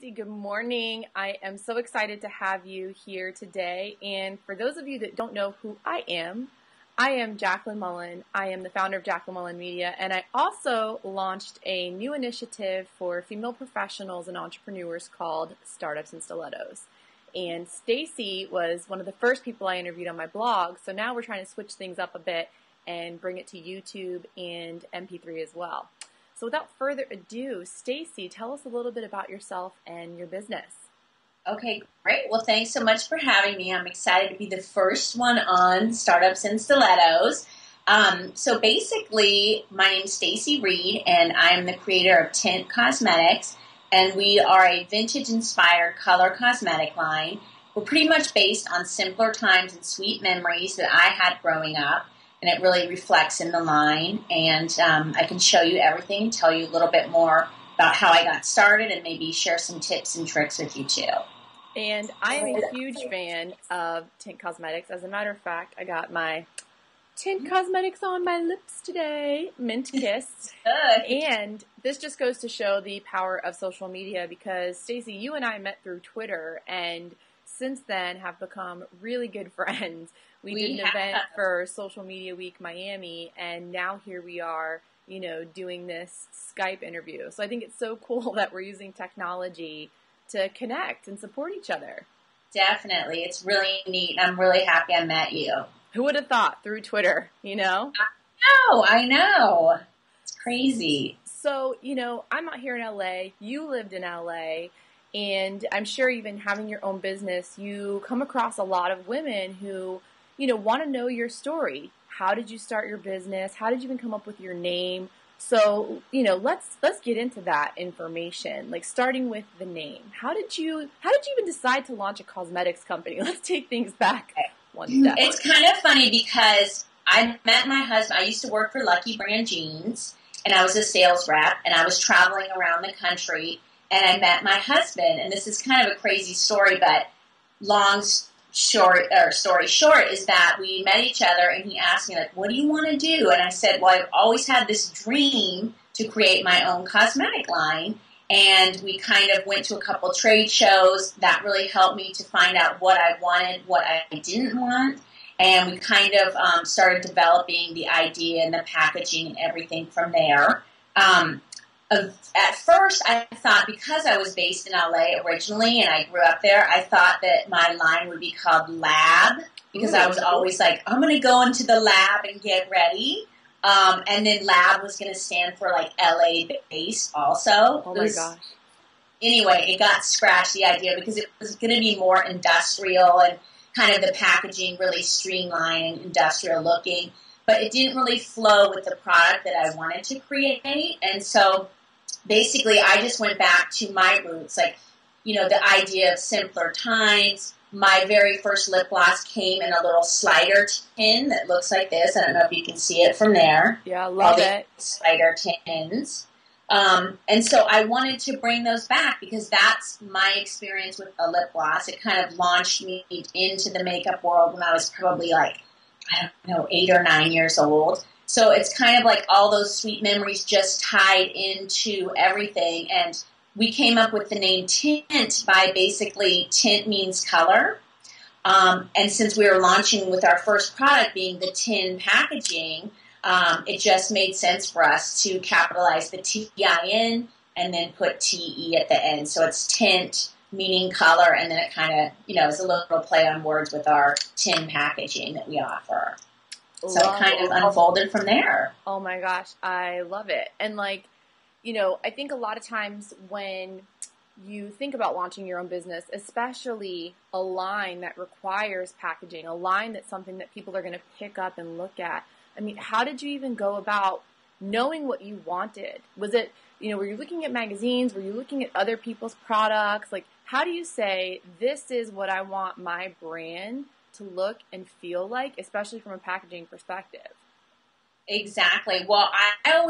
Stacy, good morning. I am so excited to have you here today. And for those of you that don't know who I am Jaclyn Mullen. I am the founder of Jaclyn Mullen Media, and I also launched a new initiative for female professionals and entrepreneurs called Startups and Stilettos. And Stacy was one of the first people I interviewed on my blog, so now we're trying to switch things up a bit and bring it to YouTube and MP3 as well. So without further ado, Stacy, tell us a little bit about yourself and your business. Okay, great. Well, thanks so much for having me. I'm excited to be the first one on Startups and Stilettos. So basically, my name's Stacy Reid, and I'm the creator of TINte Cosmetics, and we are a vintage-inspired color cosmetic line. We're pretty much based on simpler times and sweet memories that I had growing up, and it really reflects in the line. And I can show you everything, tell you a little bit more about how I got started, and maybe share some tips and tricks with you too. And I am a huge fan of TINte Cosmetics. As a matter of fact, I got my TINte Cosmetics on my lips today, mint kiss. And this just goes to show the power of social media because, Stacy, you and I met through Twitter, and since then have become really good friends. We did an event for Social Media Week Miami, and now here we are, doing this Skype interview. So I think it's so cool that we're using technology to connect and support each other. Definitely. It's really neat. I'm really happy I met you. Who would have thought through Twitter, I know. It's crazy. So, I'm out here in LA. You lived in LA. And I'm sure even having your own business, you come across a lot of women who, want to know your story. How did you start your business? How did you even come up with your name? So, let's get into that information, like starting with the name. How did you even decide to launch a cosmetics company? Let's take things back one step. It's kind of funny because I met my husband. I used to work for Lucky Brand Jeans, and I was a sales rep, and I was traveling around the country, and I met my husband. And this is kind of a crazy story, but story short is that we met each other, and he asked me, what do you want to do? And I said, well, I've always had this dream to create my own cosmetic line. And we kind of went to a couple trade shows. That really helped me to find out what I wanted, what I didn't want. And we kind of started developing the idea and the packaging and everything from there. At first, I thought, because I was based in LA originally and I grew up there, I thought that my line would be called Lab, because I was always like, I'm going to go into the lab and get ready. And then Lab was going to stand for LA based also. Oh my gosh. Anyway, it got scratched, the idea, because it was going to be more industrial and kind of the packaging really streamlined and industrial looking. But it didn't really flow with the product that I wanted to create. And so basically, I just went back to my roots, the idea of simpler times. My very first lip gloss came in a little slider tin that looks like this. I don't know if you can see it from there. Yeah, I love it. Slider tins. And so I wanted to bring those back because that's my experience with a lip gloss. It kind of launched me into the makeup world when I was probably 8 or 9 years old. So it's kind of like all those sweet memories just tied into everything. And we came up with the name TINte by basically tint means color. And since we were launching with our first product being the tin packaging, it just made sense for us to capitalize the TIN and then put TE at the end. So it's tint, meaning color, and then it kind of, is a little play on words with our tin packaging that we offer. So it kind of unfolded from there. Oh my gosh, I love it. And I think a lot of times when you think about launching your own business, especially a line that requires packaging, a line that's something that people are going to pick up and look at. I mean, how did you even go about knowing what you wanted? Was it, were you looking at magazines? Were you looking at other people's products? How do you say, this is what I want my brand to look and feel like, especially from a packaging perspective? Exactly. Well, I'm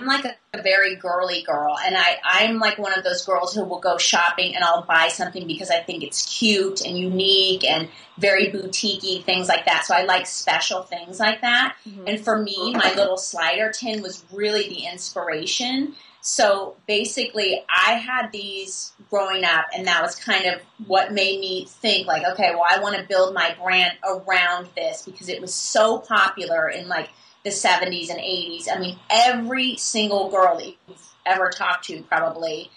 like a very girly girl, and I'm like one of those girls who will go shopping and I'll buy something because I think it's cute and unique and very boutique-y, things like that. So I like special things like that. Mm-hmm. And for me, my little slider tin was really the inspiration. So basically, I had these growing up, and that was kind of what made me think, like, okay, well, I want to build my brand around this because it was so popular in like the 70s and 80s. I mean, every single girl that you've ever talked to probably,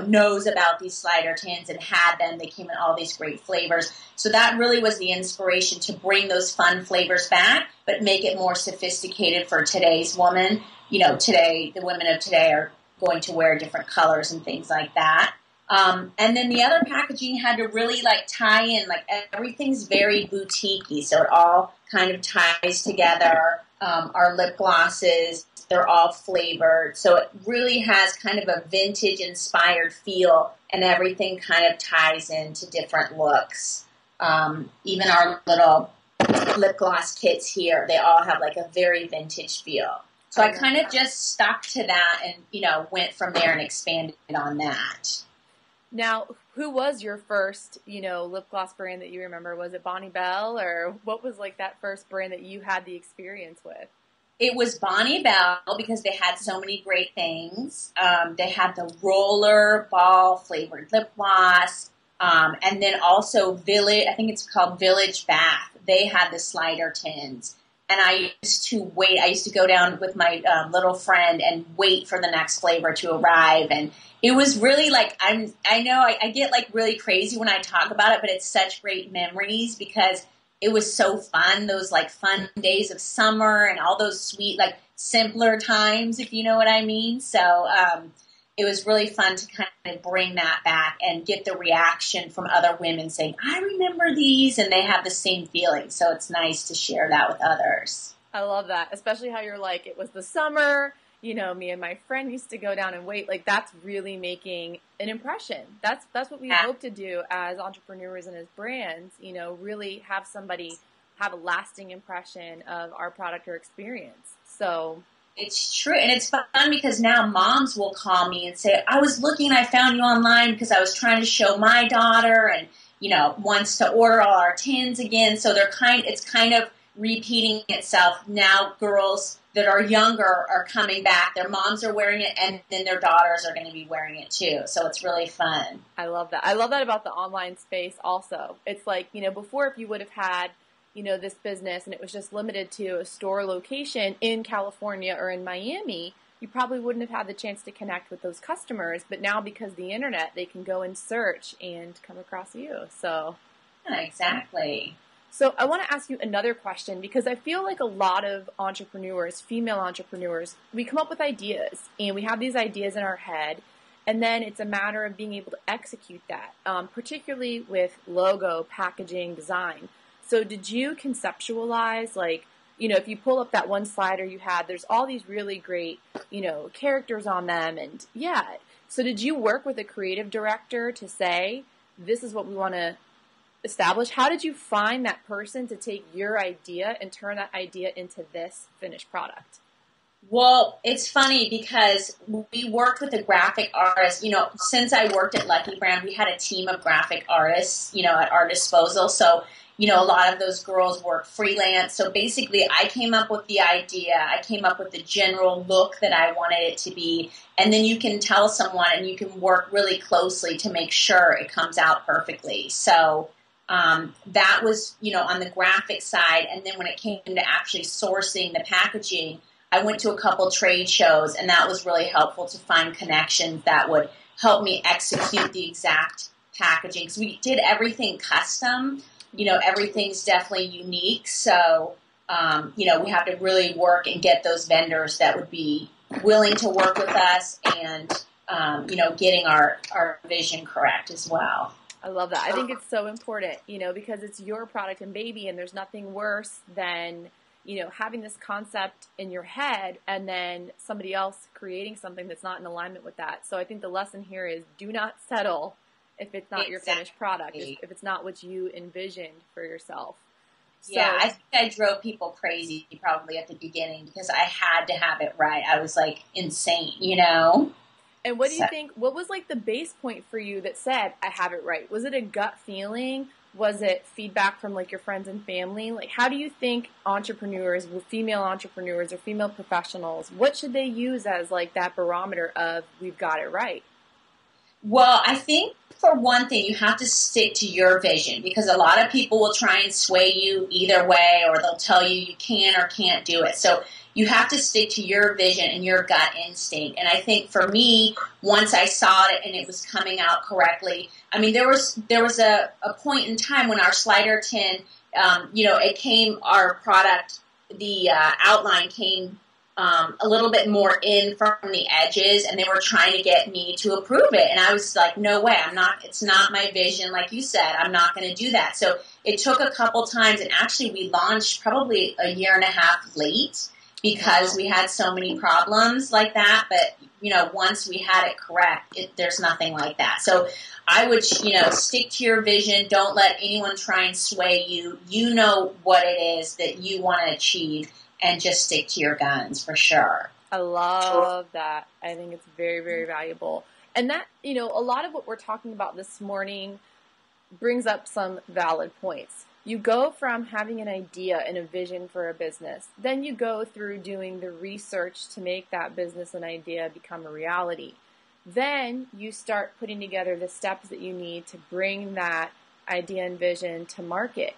knows about these slider tins and had them. They came in all these great flavors. So that really was the inspiration to bring those fun flavors back, but make it more sophisticated for today's woman. Today, the women of today are going to wear different colors and things like that. And then the other packaging had to really like tie in, like everything's very boutique-y, so it all kind of ties together. Our lip glosses, they're all flavored, so it really has kind of a vintage inspired feel, and everything kind of ties into different looks. Even our little lip gloss kits here, they all have like a very vintage feel. So I kind of just stuck to that and, went from there and expanded on that. Now, who was your first, lip gloss brand that you remember? Was it Bonnie Bell, or what was like that first brand that you had the experience with? It was Bonnie Bell because they had so many great things. They had the roller ball flavored lip gloss. And then also Village, I think it's called Village Bath. They had the slider tins. And I used to go down with my little friend and wait for the next flavor to arrive. And it was really like, I get like really crazy when I talk about it, but it's such great memories because it was so fun. Those like fun days of summer and all those sweet, like simpler times, if you know what I mean. So, it was really fun to kind of bring that back and get the reaction from other women saying, I remember these, and they have the same feeling. So it's nice to share that with others. I love that, especially how you're like, it was the summer, me and my friend used to go down and wait. Like, that's really making an impression. That's what we hope to do as entrepreneurs and as brands, really have somebody have a lasting impression of our product or experience. So it's true. And it's fun because now moms will call me and say, I was looking, I found you online because I was trying to show my daughter and, wants to order all our tins again. So it's kind of repeating itself. Now girls that are younger are coming back. Their moms are wearing it and then their daughters are going to be wearing it too. So it's really fun. I love that. I love that about the online space also. It's like, before if you would have had this business and it was just limited to a store location in California or in Miami, you probably wouldn't have had the chance to connect with those customers. But now because of the internet, they can go and search and come across you. So yeah, exactly. So I want to ask you another question because I feel like a lot of entrepreneurs, female entrepreneurs, we come up with ideas and we have these ideas in our head. And then it's a matter of being able to execute that, particularly with logo, packaging, design. So did you conceptualize, like, if you pull up that one slider you had, there's all these really great, characters on them. And yeah, so did you work with a creative director to say, this is what we want to establish? How did you find that person to take your idea and turn that idea into this finished product? Well, it's funny because we worked with a graphic artist. Since I worked at Lucky Brand, we had a team of graphic artists, at our disposal. So, a lot of those girls work freelance. So basically, I came up with the idea. I came up with the general look that I wanted it to be. And then you can tell someone and you can work really closely to make sure it comes out perfectly. So that was, on the graphic side. And then when it came to actually sourcing the packaging, I went to a couple trade shows, and that was really helpful to find connections that would help me execute the exact packaging. Because we did everything custom. Everything's definitely unique. So, we have to really work and get those vendors that would be willing to work with us and, getting our vision correct as well. I love that. I think it's so important, because it's your product and baby, and there's nothing worse than having this concept in your head and then somebody else creating something that's not in alignment with that. So I think the lesson here is do not settle if it's not your finished product, if it's not what you envisioned for yourself. So, yeah, I think I drove people crazy probably at the beginning because I had to have it right. I was like insane, And what do you think, what was like the base point for you that said, I have it right? Was it a gut feeling? Was it feedback from like your friends and family? Like, how do you think entrepreneurs, female entrepreneurs or female professionals, what should they use as like that barometer of we've got it right? Well, I think for one thing, you have to stick to your vision, because a lot of people will try and sway you either way, or they'll tell you you can or can't do it. So you have to stick to your vision and your gut instinct. And I think for me, once I saw it and it was coming out correctly, I mean, there was a point in time when our slider tin, it came, our product, the outline came a little bit more in from the edges, and they were trying to get me to approve it. And I was like, no way, it's not my vision. Like you said, I'm not going to do that. So it took a couple times, and actually we launched probably a year and a half late because we had so many problems like that. But, once we had it correct, there's nothing like that. So I would, stick to your vision. Don't let anyone try and sway you. You know what it is that you want to achieve, and just stick to your guns for sure. I love that. I think it's very, very valuable. And that, a lot of what we're talking about this morning brings up some valid points. You go from having an idea and a vision for a business, then you go through doing the research to make that business and idea become a reality. Then you start putting together the steps that you need to bring that idea and vision to market.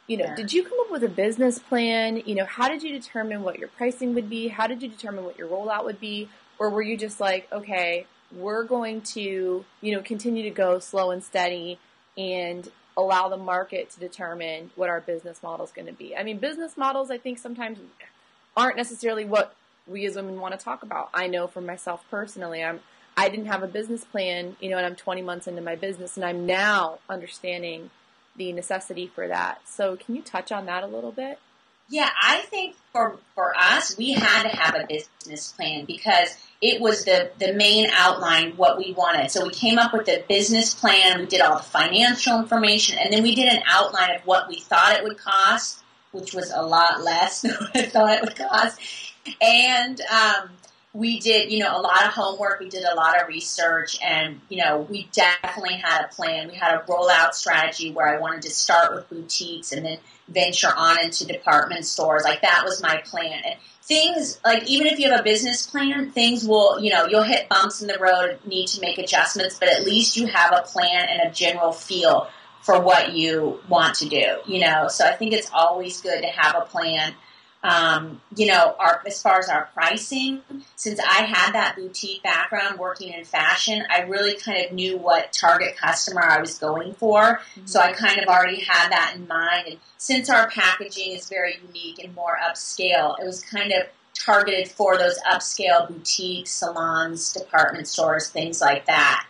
Did you come up with a business plan? How did you determine what your pricing would be? How did you determine what your rollout would be? Or were you just like, okay, we're going to, continue to go slow and steady and allow the market to determine what our business model is going to be? I mean, business models, I think sometimes aren't necessarily what we as women want to talk about. I know for myself personally, I didn't have a business plan, and I'm 20 months into my business, and I'm now understanding the necessity for that. So can you touch on that a little bit? Yeah, I think for us, we had to have a business plan because it was the main outline, what we wanted. So we came up with the business plan, we did all the financial information, and then we did an outline of what we thought it would cost, which was a lot less than what I thought it would cost. And we did, a lot of homework. We did a lot of research, and, we definitely had a plan. We had a rollout strategy where I wanted to start with boutiques and then venture on into department stores. Like, that was my plan. And things, like, even if you have a business plan, things will, you'll hit bumps in the road, need to make adjustments, but at least you have a plan and a general feel for what you want to do, So I think it's always good to have a plan. As far as our pricing, since I had that boutique background working in fashion, I really kind of knew what target customer I was going for. Mm-hmm. So I kind of already had that in mind. And since our packaging is very unique and more upscale, it was kind of targeted for those upscale boutiques, salons, department stores, things like that.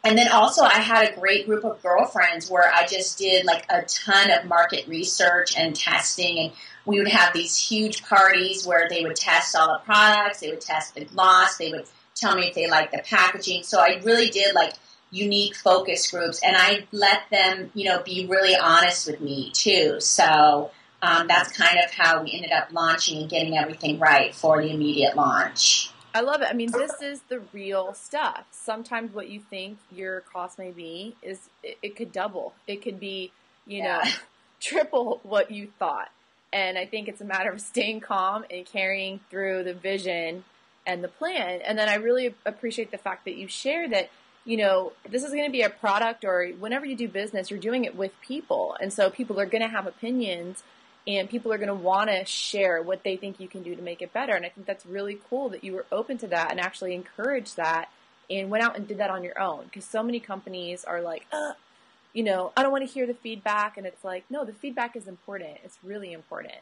And then also I had a great group of girlfriends where I just did like a ton of market research and testing, and we would have these huge parties where they would test all the products, they would test the gloss, they would tell me if they liked the packaging. So I really did like unique focus groups, and I let them, be really honest with me too. So that's kind of how we ended up launching and getting everything right for the immediate launch. I love it. I mean, this is the real stuff. Sometimes what you think your cost may be is it could double. It could be, triple what you thought. And I think it's a matter of staying calm and carrying through the vision and the plan. And then I really appreciate the fact that you share that, this is going to be a product, or whenever you do business, you're doing it with people. And so people are going to have opinions, and people are going to want to share what they think you can do to make it better. And I think that's really cool that you were open to that and actually encouraged that and went out and did that on your own. Because so many companies are like, I don't want to hear the feedback. And it's like, no, the feedback is important. It's really important.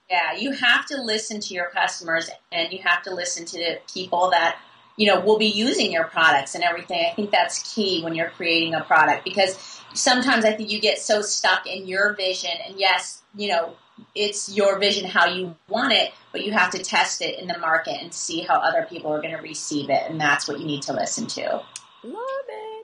Yeah, you have to listen to your customers, and you have to listen to the people that, will be using your products and everything. I think that's key when you're creating a product, because sometimes I think you get so stuck in your vision, and yes, it's your vision how you want it, but you have to test it in the market and see how other people are going to receive it, and that's what you need to listen to. Love it.